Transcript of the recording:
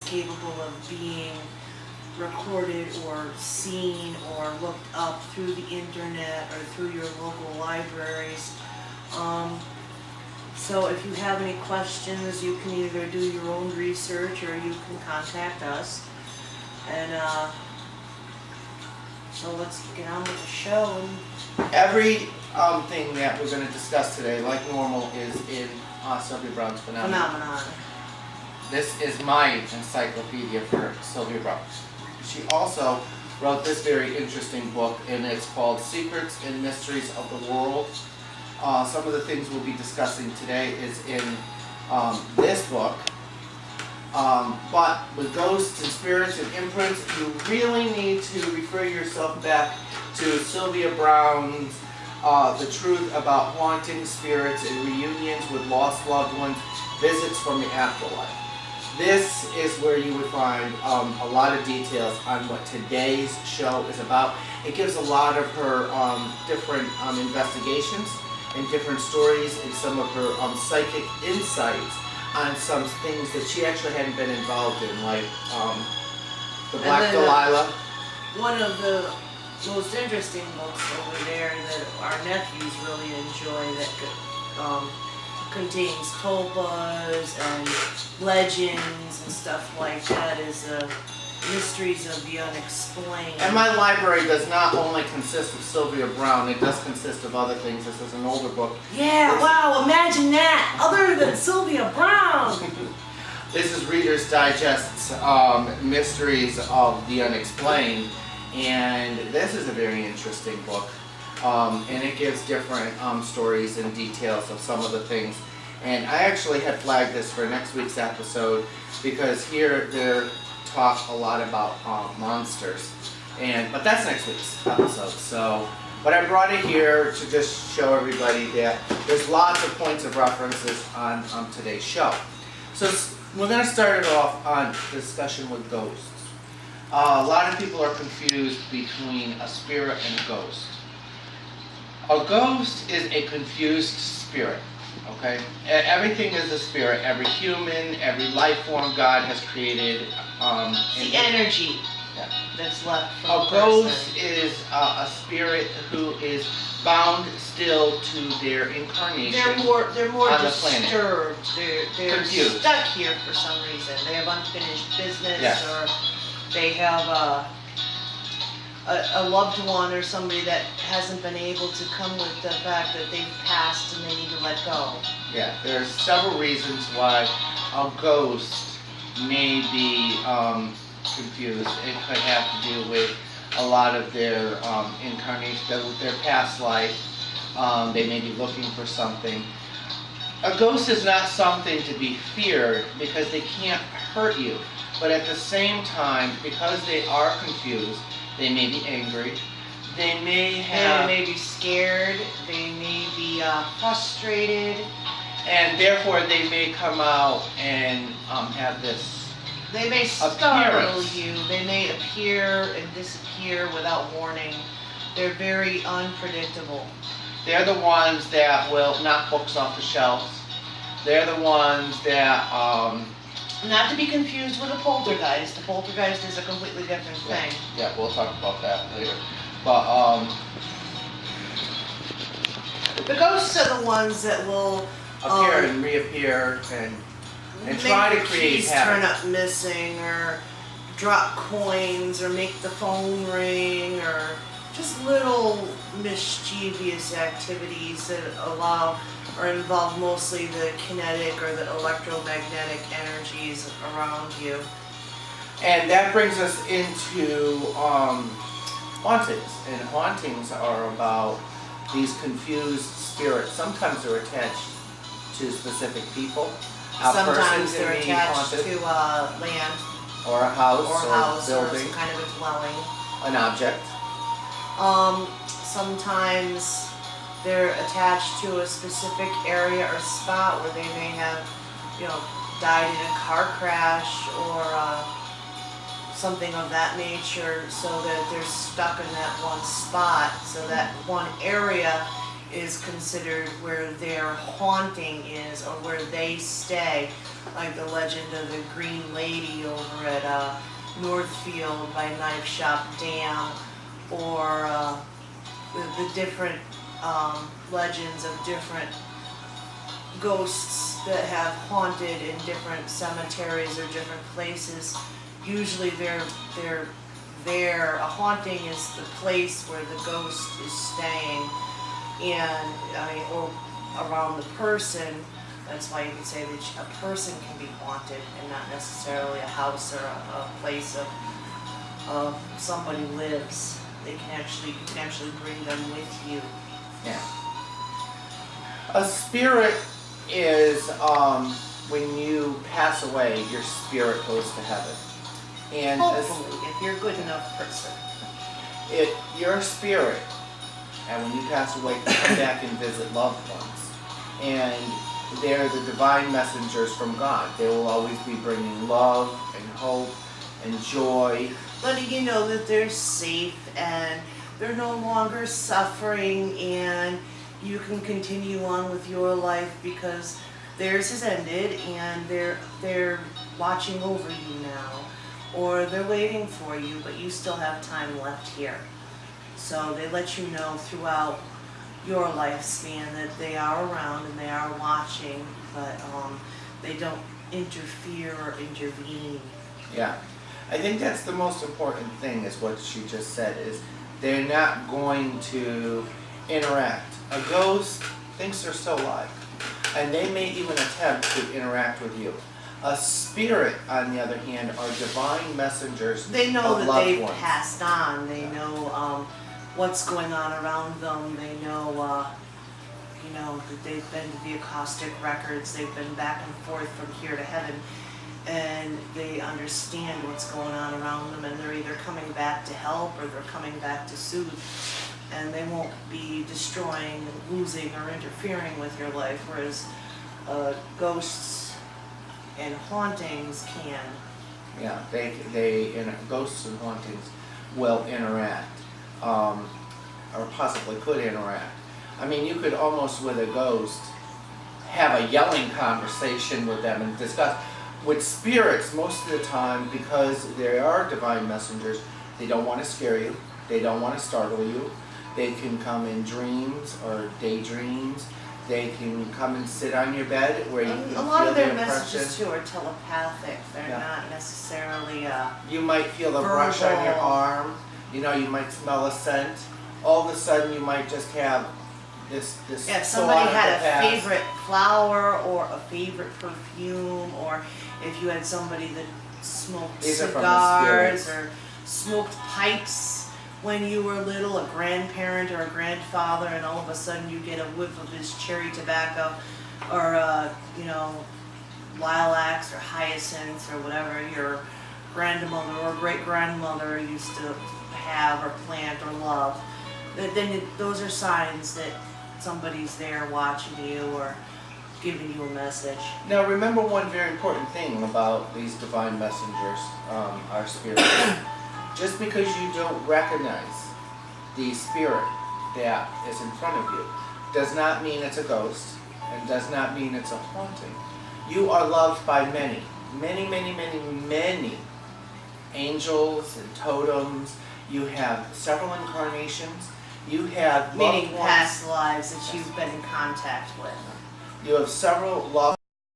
capable of being recorded or seen or looked up through the internet or through your local libraries. So if you have any questions, you can either do your own research or you can contact us. And so let's get on with the show. Every thing that we're going to discuss today, like normal, is in Sylvia Browne's Phenomenon. This is my encyclopedia for Sylvia Browne. She also wrote this very interesting book, and it's called Secrets and Mysteries of the World. Some of the things we'll be discussing today is in this book. But with ghosts and spirits and imprints, you really need to refer yourself back to Sylvia Browne's The Truth About Haunting Spirits and Reunions with Lost Loved Ones, Visits from the Afterlife. This is where you would find a lot of details on what today's show is about. It gives a lot of her different investigations and different stories and some of her psychic insights on some things that she actually hadn't been involved in, like the Black Delilah. One of the most interesting books over there that our nephews really enjoy that contains tulpas and legends and stuff like that is Mysteries of the Unexplained. And my library does not only consist of Sylvia Browne, it does consist of other things. This is an older book. Yeah, wow, imagine that! Other than Sylvia Browne! This is Reader's Digest's Mysteries of the Unexplained, and this is a very interesting book. And it gives different stories and details of some of the things. And I actually had flagged this for next week's episode because here they're talk a lot about monsters, but that's next week's episode. So, but I brought it here to just show everybody that there's lots of points of references on today's show. So we're going to start it off on discussion with ghosts. A lot of people are confused between a spirit and a ghost. A ghost is a confused spirit. Okay? Everything is a spirit. Every human, every life form God has created. The energy that's left from a ghost is a spirit who is bound still to their incarnation. They're more on disturbed. The planet. They're confused. Stuck here for some reason. They have unfinished business, yes. Or they have a loved one or somebody that hasn't been able to come with the fact that they've passed and they need to let go. Yeah, there's several reasons why a ghost may be confused. It could have to do with a lot of their incarnation, their past life. They may be looking for something. A ghost is not something to be feared because they can't hurt you. But at the same time, because they are confused, they may be angry. They may be scared. They may be frustrated. And therefore, they may come out and have this They may startle you. They may appear and disappear without warning. They're very unpredictable. They're the ones that will knock books off the shelves. They're the ones that... Not to be confused with a poltergeist. The poltergeist is a completely different thing. Yeah, we'll talk about that later. But the ghosts are the ones that will appear and reappear and try to create keys turn up missing, or drop coins, or make the phone ring, or just little mischievous activities that allow or involve mostly the kinetic or the electromagnetic energies around you. And that brings us into hauntings. And hauntings are about these confused spirits. Sometimes they're attached to specific people. Sometimes they're attached to land. Or a house, or building. Or some kind of a dwelling. An object. Sometimes they're attached to a specific area or spot where they may have, died in a car crash or something of that nature, so that they're stuck in that one spot. So that one area is considered where their haunting is or where they stay, like the legend of the Green Lady over at Northfield by Knife Shop Dam, or the different legends of different ghosts that have haunted in different cemeteries or different places. Usually a haunting is the place where the ghost is staying, and or around the person. That's why you can say that a person can be haunted and not necessarily a house or a place of somebody lives. You can actually bring them with you. Yeah. A spirit is when you pass away, your spirit goes to heaven. And Hopefully, if you're a good enough person. Your spirit, and when you pass away, you come back and visit loved ones. And they're the divine messengers from God. They will always be bringing love and hope and joy. Letting you know that they're safe and they're no longer suffering, and you can continue on with your life because theirs has ended and they're watching over you now, or they're waiting for you, but you still have time left here. So they let you know throughout your lifespan that they are around and they are watching, but they don't interfere or intervene. Yeah. I think that's the most important thing, is what she just said, is they're not going to interact. A ghost thinks they're still alive, and they may even attempt to interact with you. A spirit, on the other hand, are divine messengers. They know of that loved they've ones. passed on. They know what's going on around them. They know, that they've been to the Akashic records. They've been back and forth from here to heaven, and they understand what's going on around them, and they're either coming back to help or they're coming back to soothe, and they won't be destroying, losing, or interfering with your life, whereas ghosts and hauntings can. Yeah, ghosts and hauntings will interact, or possibly could interact. I mean, you could almost, with a ghost, have a yelling conversation with them and discuss. With spirits, most of the time, because they are divine messengers, they don't want to scare you, they don't want to startle you. They can come in dreams or daydreams. They can come and sit on your bed where you can A lot feel of their the messages impression. too are telepathic. They're not necessarily You might feel a brush on your verbal. arm. You might smell a scent. All of a sudden, you might just have this if somebody thought had of the a past. favorite flower or a favorite perfume, or if you had somebody that smoked These are from the cigars spirits. or smoked pipes when you were little, a grandparent or a grandfather, and all of a sudden you get a whiff of his cherry tobacco, or lilacs or hyacinths or whatever your grandmother or great grandmother used to have or plant or love. Then those are signs that somebody's there watching you or giving you a message. Now, remember one very important thing about these divine messengers, our spirits. Just because you don't recognize the spirit that is in front of you does not mean it's a ghost, and does not mean it's a haunting. You are loved by many, many, many, many, many angels and totems. You have several incarnations. You have loved Meaning ones. past lives that you've been in contact with. You have several loved